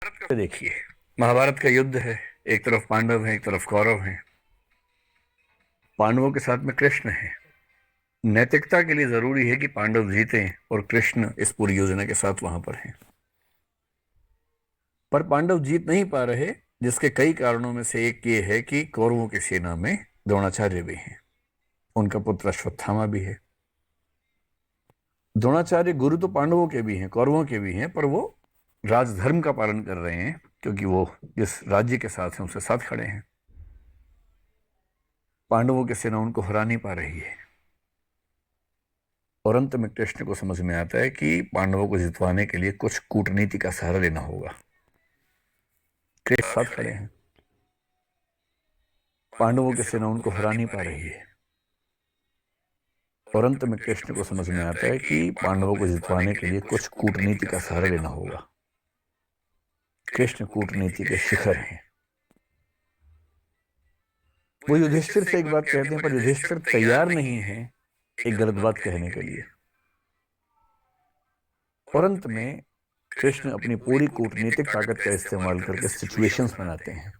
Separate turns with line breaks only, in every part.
देखिए, महाभारत का युद्ध है। एक तरफ पांडव हैं, एक तरफ कौरव हैं। पांडवों के साथ में कृष्ण है। नैतिकता के लिए जरूरी है कि पांडव जीतें और कृष्ण इस पूरी योजना के साथ वहां पर हैं। पर पांडव जीत नहीं पा रहे, जिसके कई कारणों में से एक ये है कि कौरवों की सेना में द्रोणाचार्य भी हैं। उनका पुत्र अश्वत्थामा भी है। द्रोणाचार्य गुरु तो पांडवों के भी हैं, कौरवों के भी हैं, पर वो राजधर्म का पालन कर रहे हैं, क्योंकि वो जिस राज्य के साथ हैं उसके साथ खड़े हैं। पांडवों की सेना उनको हरा नहीं पा रही है। और अंत में कृष्ण को समझ में आता है कि पांडवों को जितवाने के लिए कुछ कूटनीति का सहारा लेना होगा। कृष्ण साथ खड़े हैं, पांडवों की सेना उनको हरा नहीं पा रही है। और अंत में कृष्ण को समझ में आता है कि पांडवों को जितवाने के लिए कुछ कूटनीति का सहारा लेना होगा। कृष्ण कूटनीति के शिखर हैं। वो युधिष्ठिर से एक बात कहते हैं, पर युधिष्ठिर तैयार नहीं है एक गलत बात कहने के लिए। और अंत में कृष्ण अपनी पूरी कूटनीतिक ताकत का इस्तेमाल करके सिचुएशंस बनाते हैं।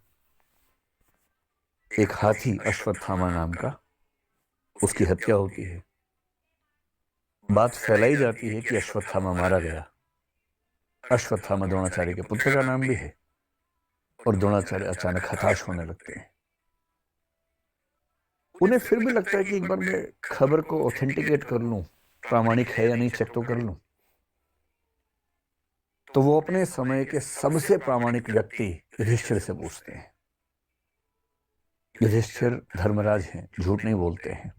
एक हाथी अश्वत्थामा नाम का, उसकी हत्या होती है। बात फैलाई जाती है कि अश्वत्थामा मारा गया। अश्वत्थामा द्रोणाचार्य के पुत्र का नाम भी है। और द्रोणाचार्य अचानक हताश होने लगते हैं। उन्हें फिर भी लगता है कि एक बार मैं खबर को ऑथेंटिकेट कर लूं, प्रामाणिक है या नहीं चेक तो कर लूं। तो वो अपने समय के सबसे प्रामाणिक व्यक्ति युधिष्ठिर से पूछते हैं। युधिष्ठिर धर्मराज हैं, झूठ नहीं बोलते हैं।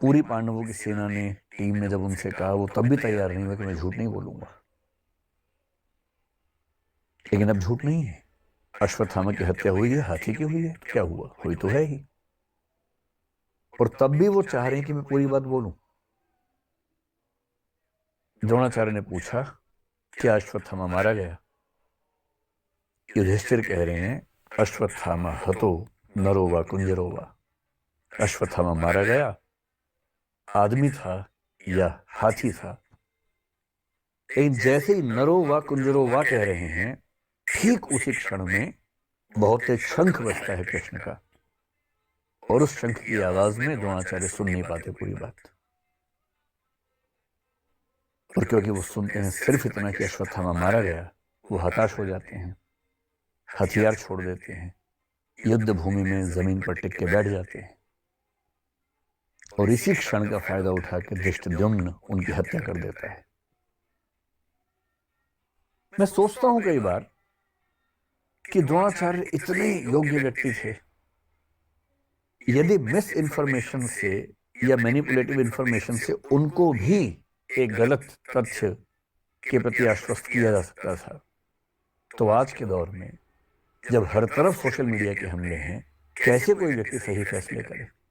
पूरी पांडवों की सेना ने, टीम ने जब उनसे कहा, वो तब भी तैयार नहीं हुए कि मैं झूठ नहीं बोलूंगा। लेकिन अब झूठ नहीं है। अश्वत्थामा की हत्या हुई है, हाथी की हुई है, तो क्या हुआ, हुई तो है ही। और तब भी वो चाह रहे हैं कि मैं पूरी बात बोलूं। द्रोणाचार्य ने पूछा, क्या अश्वत्थामा मारा गया? युधिष्ठिर कह रहे हैं, अश्वत्थामा हतो नरो वा कुंजरो वा। अश्वत्थामा मारा गया, आदमी था या हाथी था। लेकिन जैसे ही नरो वा कुंजरो वा कह रहे हैं, ठीक उसी क्षण में बहुत तेज शंख बजता है कृष्ण का। और उस शंख की आवाज में द्रोणाचार्य सुन नहीं पाते पूरी बात। और क्योंकि वो सुनते हैं सिर्फ इतना कि अश्वत्थामा मारा गया, वो हताश हो जाते हैं, हथियार छोड़ देते हैं, युद्ध भूमि में जमीन पर टिक के बैठ जाते हैं। और इसी क्षण का फायदा उठा के धृष्टद्युम्न उनकी हत्या कर देता है। मैं सोचता हूं कई बार कि द्रोणाचार्य इतने योग्य व्यक्ति थे, यदि मिस इंफॉर्मेशन से या मैनिपुलेटिव इंफॉर्मेशन से उनको भी एक गलत तथ्य के प्रति आश्वस्त किया जा सकता था, तो आज के दौर में जब हर तरफ सोशल मीडिया के हमले हैं, कैसे कोई व्यक्ति सही फैसले करे?